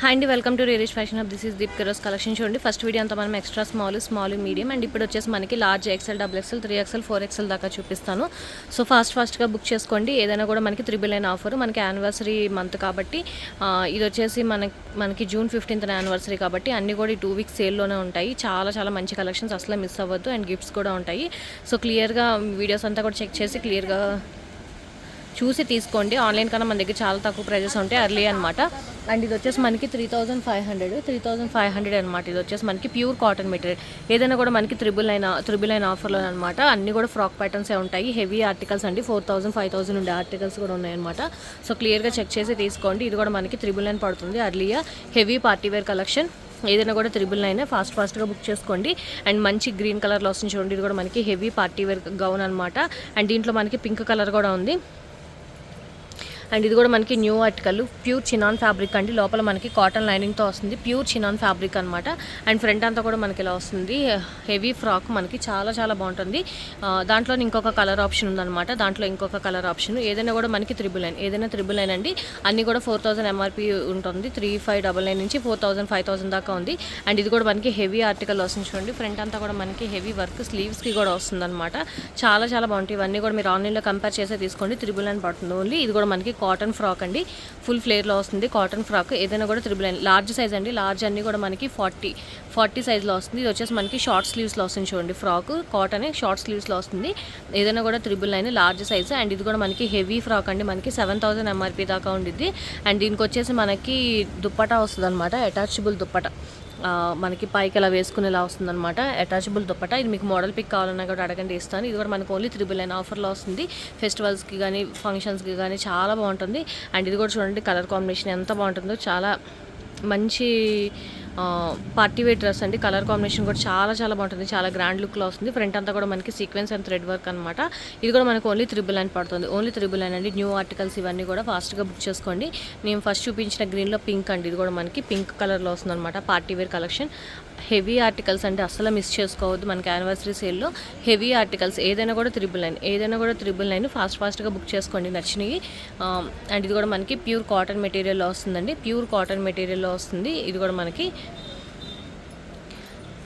Hi అండి, welcome to Realish fashion hub. This is దీప్ కిరోస్ కలెక్షన్. చూడండి, ఫస్ట్ వీడియో అంతా మనం ఎక్స్ట్రా స్మాల్ మీడియం అండ్ ఇప్పుడు వచ్చేసి మనకి large XL, double XL, 3XL, 4XL దాకా చూపిస్తాను. సో ఫాస్ట్గా బుక్ చేసుకోండి. ఏదైనా కూడా మనకి 399 ఆఫర్. మనకి యానివర్సరీ మంత్ కాబట్టి ఇది వచ్చేసి మనకి జూన్ 15th యానివర్సరీ కాబట్టి అన్నీ కూడా ఈ 2 weeks సేల్లోనే ఉంటాయి. చాలా మంచి కలెక్షన్స్, అసలు మిస్ అవ్వద్దు. అండ్ గిఫ్ట్స్ కూడా ఉంటాయి. సో క్లియర్గా వీడియోస్ అంతా కూడా చెక్ చేసి క్లియర్గా చూసి తీసుకోండి. ఆన్లైన్ కన్నా మన దగ్గర చాలా తక్కువ ప్రైజెస్ ఉంటాయి, అర్లీ అనమాట. అండ్ ఇది వచ్చేసి మనకి 3500 అనమాట. ఇది వచ్చేసి మనకి ప్యూర్ కాటన్ మెటీరియల్. ఏదైనా కూడా మనకి త్రిబుల్ నైన్ ఆఫర్లో అనమాట. అన్నీ కూడా ఫ్రాక్ ప్యాటర్న్సే ఉంటాయి. హెవీ ఆర్టికల్స్ అండి, 4000, 5000 ఉండే ఆర్టికల్స్ కూడా ఉన్నాయన్నమాట. సో క్లియర్గా చెక్ చేసి తీసుకోండి. ఇది కూడా మనకి 999 పడుతుంది, అర్లీగా. Heavy partywear collection. ఏదైనా కూడా 999 ఫాస్ట్గా బుక్ చేసుకోండి. అండ్ మంచి గ్రీన్ కలర్లో వస్తుంది చూడండి. ఇది కూడా మనకి హెవీ పార్టీవేర్ గౌన్ అనమాట. అండ్ దీంట్లో మనకి పింక్ కలర్ కూడా ఉంది. అండ్ ఇది కూడా మనకి new article, pure chinon fabric అండి. లోపల మనకి కాటన్ లైనింగ్తో వస్తుంది, ప్యూర్ చినాన్ ఫ్యాబ్రిక్ అనమాట. అండ్ ఫ్రంట్ అంతా కూడా మనకి ఇలా వస్తుంది. హెవీ ఫ్రాక్ మనకి చాలా బాగుంటుంది. దాంట్లో ఇంకొక కలర్ ఆప్షన్ ఉందన్నమాట. దాంట్లో ఇంకొక కలర్ ఆప్షన్. ఏదైనా కూడా మనకి 999 అండి. అన్నీ కూడా 4000 MRP ఉంటుంది. 3599 నుంచి 4000, 5000 దాకా ఉంది. అండ్ ఇది కూడా మనకి హెవీ ఆర్టికల్ వస్తుంది చూడండి. ఫ్రంట్ అంతా కూడా మనకి హెవీ వర్క్, స్లీవ్స్కి కూడా వస్తుంది అనమాట. చాలా బాగుంటాయి. ఇవన్నీ కూడా మీరు ఆన్లైన్లో కంపేర్ చేసే తీసుకోండి. 999 పడుతుంది ఓన్లీ. ఇది కూడా మనకి కాటన్ ఫ్రాక్ అండి, ఫుల్ ఫ్లేర్లో వస్తుంది కాటన్ ఫ్రాక్. ఏదైనా కూడా 999 లార్జ్ సైజ్ అండి. లార్జ్ అన్నీ కూడా మనకి 40 సైజ్లో వస్తుంది. ఇది వచ్చేసి మనకి షార్ట్ స్లీవ్స్లో వస్తుంది చూడండి. ఫ్రాక్ కాటన్ షార్ట్ స్లీవ్స్లో వస్తుంది. ఏదైనా కూడా 999 లార్జ్ సైజ్. అండ్ ఇది కూడా మనకి హెవీ ఫ్రాక్ అండి. మనకి 7000 MRP దాకా ఉండిద్ది. అండ్ దీనికి వచ్చేసి మనకి దుప్పటా వస్తుంది అనమాట, అటాచబుల్ దుప్పటా. మనకి పైకి ఇలా వేసుకునేలా వస్తుంది అనమాట, అటాచబుల్ దుప్పటా. ఇది మీకు మోడల్ పిక్ కావాలన్నా కూడా అడగండి, ఇస్తాను. ఇది కూడా మనకు ఓన్లీ 999 ఆఫర్లో వస్తుంది. ఫెస్టివల్స్కి కానీ ఫంక్షన్స్కి కానీ చాలా బాగుంటుంది. అండ్ ఇది కూడా చూడండి, కలర్ కాంబినేషన్ ఎంత బాగుంటుందో. చాలా మంచి పార్టీవేర్ డ్రెస్ అండి. కలర్ కాంబినేషన్ కూడా చాలా బాగుంటుంది. చాలా గ్రాండ్ లుక్లో వస్తుంది. ఫ్రంట్ అంతా కూడా మనకి సీక్వెన్స్ అండ్ థ్రెడ్ వర్క్ అనమాట. ఇది కూడా మనకు ఓన్లీ 999 పడుతుంది. ఓన్లీ 999 అండి. న్యూ ఆర్టికల్స్ ఇవన్నీ కూడా ఫాస్ట్గా బుక్ చేసుకోండి. నేను ఫస్ట్ చూపించిన గ్రీన్లో పింక్ అండి. ఇది కూడా మనకి పింక్ కలర్లో వస్తుంది అనమాట. పార్టీవేర్ కలెక్షన్, హెవీ ఆర్టికల్స్ అంటే అసలు మిస్ చేసుకోవద్దు. మనకి యానివర్సరీ సేల్లో హెవీ ఆర్టికల్స్. ఏదైనా కూడా 999 ఫాస్ట్గా బుక్ చేసుకోండి నచ్చినవి. అండ్ ఇది కూడా మనకి ప్యూర్ కాటన్ మెటీరియల్లో వస్తుందండి. ప్యూర్ కాటన్ మెటీరియల్లో వస్తుంది. ఇది కూడా మనకి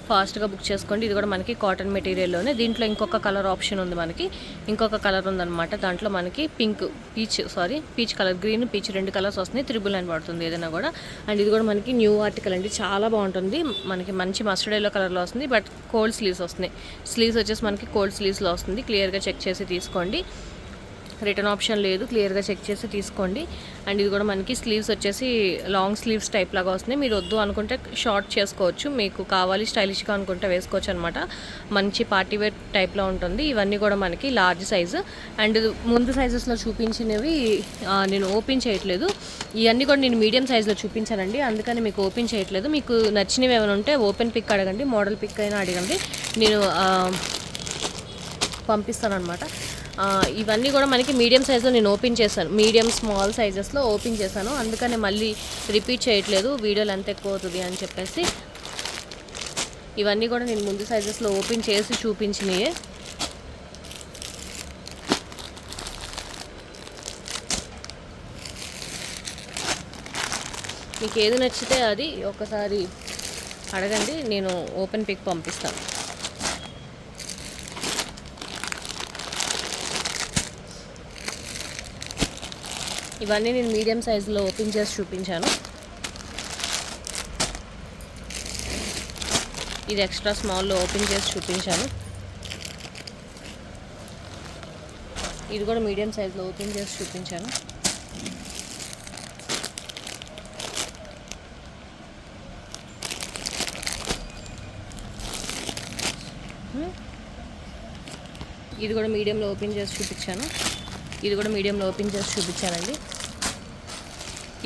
ఫాస్ట్గా బుక్ చేసుకోండి. ఇది కూడా మనకి కాటన్ మెటీరియల్లోనే. దీంట్లో ఇంకొక కలర్ ఆప్షన్ ఉంది, మనకి ఇంకొక కలర్ ఉందన్నమాట. దాంట్లో మనకి peach colour, green peach 2 colours వస్తున్నాయి. 999 పడుతుంది ఏదైనా కూడా. అండ్ ఇది కూడా మనకి న్యూ ఆర్టికల్ అండి, చాలా బాగుంటుంది. మనకి మంచి మస్టర్డ్ ఎల్లో కలర్లో వస్తుంది, బట్ కోల్డ్ స్లీవ్స్ వస్తున్నాయి. స్లీవ్స్ వచ్చేసి మనకి కోల్డ్ స్లీవ్స్లో వస్తుంది. క్లియర్గా చెక్ చేసి తీసుకోండి. రిటర్న్ ఆప్షన్ లేదు, క్లియర్గా చెక్ చేసి తీసుకోండి. అండ్ ఇది కూడా మనకి స్లీవ్స్ వచ్చేసి లాంగ్ స్లీవ్స్ టైప్ లాగా వస్తున్నాయి. మీరు వద్దు అనుకుంటే షార్ట్ చేసుకోవచ్చు, మీకు కావాలి స్టైలిష్గా అనుకుంటే వేసుకోవచ్చు అనమాట. మంచి పార్టీవేర్ టైప్లో ఉంటుంది. ఇవన్నీ కూడా మనకి లార్జ్ సైజు. అండ్ ముందు సైజెస్లో చూపించినవి నేను ఓపెన్ చేయట్లేదు. ఇవన్నీ కూడా నేను మీడియం సైజులో చూపించానండి, అందుకని మీకు ఓపెన్ చేయట్లేదు. మీకు నచ్చినవి ఏమైనా ఉంటే ఓపెన్ పిక్ అడగండి, మోడల్ పిక్ అయినా అడగండి, నేను పంపిస్తాను అనమాట. ఇవన్నీ కూడా మనకి మీడియం సైజులో నేను ఓపెన్ చేశాను, మీడియం స్మాల్ సైజెస్లో ఓపెన్ చేశాను, అందుకని మళ్ళీ రిపీట్ చేయట్లేదు, వీడియోలు ఎంత ఎక్కువ అవుతుంది అని చెప్పేసి. ఇవన్నీ కూడా నేను ముందు సైజెస్లో ఓపెన్ చేసి చూపించినయే. మీకు ఏది నచ్చితే అది ఒకసారి అడగండి, నేను ఓపెన్ పిక్ పంపిస్తాను. ఇవన్నీ నేను మీడియం సైజులో ఓపెన్ చేసి చూపించాను. ఇది ఎక్స్ట్రా స్మాల్లో ఓపెన్ చేసి చూపించాను. ఇది కూడా మీడియం సైజులో ఓపెన్ చేసి చూపించాను. ఇది కూడా మీడియంలో ఓపెన్ చేసి చూపించాను. ఇది కూడా మీడియంలో ఓపెన్ చేసి చూపించానండి.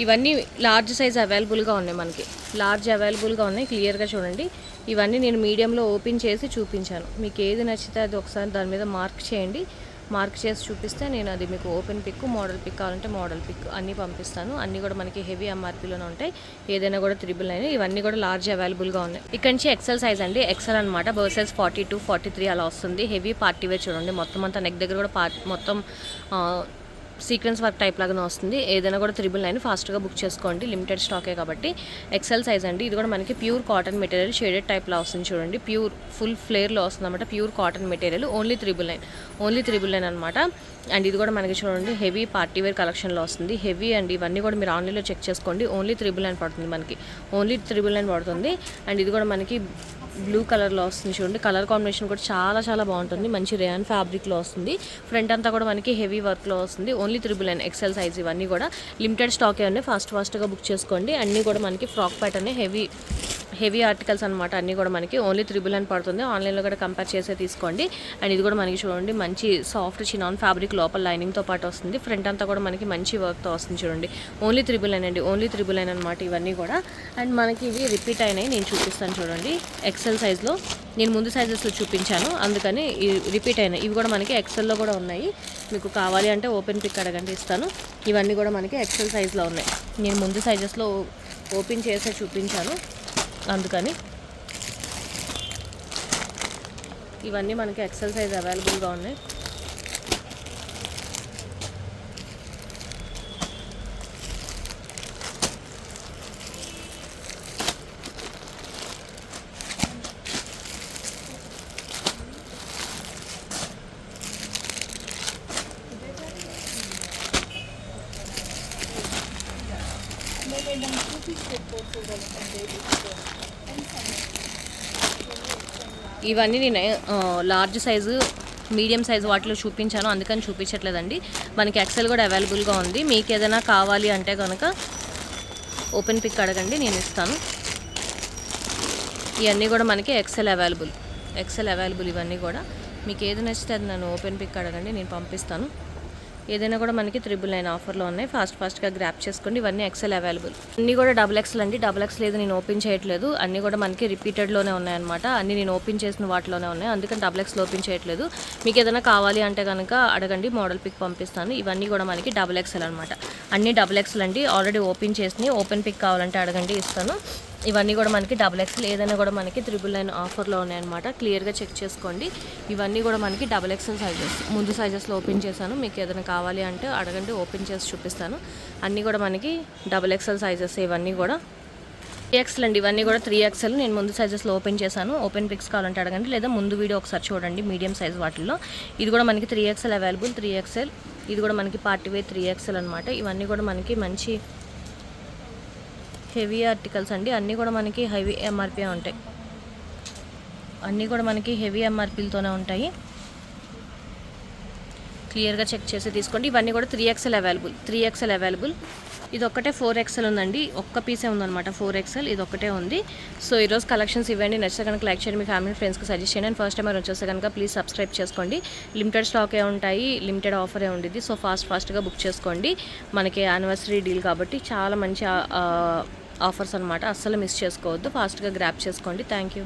ఇవన్నీ లార్జ్ సైజ్ అవైలబుల్గా ఉన్నాయి, మనకి లార్జ్ అవైలబుల్గా ఉన్నాయి. క్లియర్గా చూడండి. ఇవన్నీ నేను మీడియంలో ఓపెన్ చేసి చూపించాను. మీకు ఏది నచ్చితే అది ఒకసారి దాని మీద మార్క్ చేయండి. మార్క్ చేసి చూపిస్తే నేను అది మీకు ఓపెన్ పిక్, మోడల్ పిక్ కావాలంటే మోడల్ పిక్ అన్నీ పంపిస్తాను. అన్నీ కూడా మనకి హెవీ MRPలోనే ఉంటాయి. ఏదైనా కూడా 999. ఇవన్నీ కూడా లార్జ్ అవైలబుల్గా ఉన్నాయి. ఇక్కడ నుంచి ఎక్సెల్ సైజ్ అండి, ఎక్సెల్ అనమాట. బర్సైజ్ 42, 43 అలా వస్తుంది. హెవీ పార్టీవేర్ చూడండి. మొత్తం అంతా నెక్ దగ్గర కూడా మొత్తం సీక్వెన్స్ వర్క్ టైప్ లాగానే వస్తుంది. ఏదైనా కూడా 999 ఫాస్ట్గా బుక్ చేసుకోండి, లిమిటెడ్ స్టాకే కాబట్టి. ఎక్సెల్ సైజ్ అండి. ఇది కూడా మనకి ప్యూర్ కాటన్ మెటీరియల్ షేడెడ్ టైప్లో వస్తుంది చూడండి. ప్యూర్ ఫుల్ ఫ్లేర్లో వస్తుంది అనమాట. ప్యూర్ కాటన్ మెటీరియల్ ఓన్లీ 999 అనమాట. అండ్ ఇది కూడా మనకి చూడండి హెవీ పార్టీ వేర్ కలెక్షన్లో వస్తుంది. హెవీ అండ్ ఇవన్నీ కూడా మీరు ఆన్లైన్లో చెక్ చేసుకోండి. ఓన్లీ 999 పడుతుంది మనకి. ఓన్లీ 999 పడుతుంది. అండ్ ఇది కూడా మనకి బ్లూ కలర్లో వస్తుంది చూడండి. కలర్ కాంబినేషన్ కూడా చాలా చాలా బాగుంటుంది. మంచి రేయాన్ ఫ్యాబ్రిక్లో వస్తుంది. ఫ్రంట్ అంతా కూడా మనకి హెవీ వర్క్లో వస్తుంది. Only 999 excel size. ఇవన్నీ కూడా లిమిటెడ్ స్టాకే ఉన్నాయి. ఫాస్ట్గా బుక్ చేసుకోండి. అన్నీ కూడా మనకి ఫ్రాక్ ప్యాటర్న్ హెవీ ఆర్టికల్స్ అనమాట. అన్నీ కూడా మనకి ఓన్లీ 999 పడుతుంది. ఆన్లైన్లో కూడా కంపేర్ చేసే తీసుకోండి. అండ్ ఇది కూడా మనకి చూడండి మంచి సాఫ్ట్ చినాన్ ఫ్యాబ్రిక్ లోపల లైనింగ్తో పాటు వస్తుంది. ఫ్రంట్ అంతా కూడా మనకి మంచి వర్క్తో వస్తుంది చూడండి. ఓన్లీ 999 అండి. ఓన్లీ 999 అనమాట ఇవన్నీ కూడా. అండ్ మనకి ఇవి రిపీట్ అయినాయి. నేను చూపిస్తాను చూడండి. ఎక్సెల్ సైజ్లో నేను ముందు సైజెస్లో చూపించాను, అందుకని రిపీట్ అయినాయి. ఇవి కూడా మనకి ఎక్సెల్లో కూడా ఉన్నాయి. మీకు కావాలి అంటే ఓపెన్ పిక్ అడగండి, ఇస్తాను. ఇవన్నీ కూడా మనకి ఎక్సెల్ సైజ్లో ఉన్నాయి. నేను ముందు సైజెస్లో ఓపెన్ చేసే చూపించాను, అందుకని ఇవన్నీ మనకి ఎక్సెల్ సైజ్ అవైలబుల్గా ఉన్నాయి. ఇవన్నీ నేను లార్జ్ సైజు మీడియం సైజు వాటిలో చూపించాను, అందుకని చూపించట్లేదండి. మనకి ఎక్సెల్ కూడా అవైలబుల్గా ఉంది. మీకు ఏదైనా కావాలి అంటే కనుక ఓపెన్ పిక్ అడగండి, నేను ఇస్తాను. ఇవన్నీ కూడా మనకి ఎక్సెల్ అవైలబుల్ ఇవన్నీ కూడా. మీకు ఏది నచ్చితే అది నన్ను ఓపెన్ పిక్ అడగండి, నేను పంపిస్తాను. ఏదైనా కూడా మనకి 999 ఆఫర్లో ఉన్నాయి. ఫాస్ట్గా గ్రాప్ చేసుకోండి. ఇవన్నీ ఎక్సెల్ అవైలబుల్. అన్నీ కూడా XXL అండి. XXL లేదు, నేను ఓపెన్ చేయట్లేదు. అన్నీ కూడా మనకి రిపీటెడ్లోనే ఉన్నాయన్నమాట. అన్నీ నేను ఓపెన్ చేసిన వాటిలోనే ఉన్నాయి, అందుకని XXL ఓపెన్ చేయట్లేదు. మీకు ఏదైనా కావాలి అంటే కనుక అడగండి, మోడల్ పిక్ పంపిస్తాను. ఇవన్నీ కూడా మనకి XXL అనమాట. అన్నీ XXL అండి. ఆల్రెడీ ఓపెన్ చేసి ఓపెన్ పిక్ కావాలంటే అడగండి, ఇస్తాను. ఇవన్నీ కూడా మనకి XXL. ఏదైనా కూడా మనకి 999 ఆఫర్లో ఉన్నాయన్నమాట. క్లియర్గా చెక్ చేసుకోండి. ఇవన్నీ కూడా మనకి XXL సైజెస్. ముందు సైజెస్లో ఓపెన్ చేశాను. మీకు ఏదైనా కావాలి అంటే అడగండి, ఓపెన్ చేసి చూపిస్తాను. అన్నీ కూడా మనకి XXL సైజెస్. ఇవన్నీ కూడా 3XL అండి. ఇవన్నీ కూడా 3XL. నేను ముందు సైజెస్లో ఓపెన్ చేశాను. ఓపెన్ పిక్స్ కావాలంటే అడగండి, లేదా ముందు వీడియో ఒకసారి చూడండి మీడియం సైజ్ వాటిల్లో. ఇది కూడా మనకి 3XL అవైలబుల్. 3XL. ఇది కూడా మనకి పార్టీ వేర్ 3XL అనమాట. ఇవన్నీ కూడా మనకి మంచి హెవీ ఆర్టికల్స్ అండి. అన్నీ కూడా మనకి హెవీ ఎంఆర్పీ ఉంటాయి. అన్నీ కూడా మనకి హెవీ ఎంఆర్పీలతోనే ఉంటాయి. క్లియర్గా చెక్ చేసి తీసుకోండి. ఇవన్నీ కూడా 3XL అవైలబుల్. ఇది ఒక్కటే 4XL ఉందండి. ఒక్క పీసే ఉందన్నమాట 4XL. ఇది ఒక్కటే ఉంది. సో ఈరోజు కలెక్షన్స్ ఇవ్వండి. నచ్చితే కనుక లైక్ చేయండి, మీ ఫ్యామిలీ ఫ్రెండ్స్కి సజెస్ట్ చేయండి. అండ్ ఫస్ట్ టైం మీరు వచ్చేస్తే కనుక ప్లీజ్ సబ్స్క్రైబ్ చేసుకోండి. లిమిటెడ్ స్టాకే ఉంటాయి, లిమిటెడ్ ఆఫరే ఉండేది. సో ఫాస్ట్గా బుక్ చేసుకోండి. మనకి యానివర్సరీ డీల్ కాబట్టి చాలా మంచి ఆఫర్స్ అనమాట. అస్సలు మిస్ చేసుకోవద్దు. ఫాస్ట్గా గ్రాప్ చేసుకోండి. Thank you.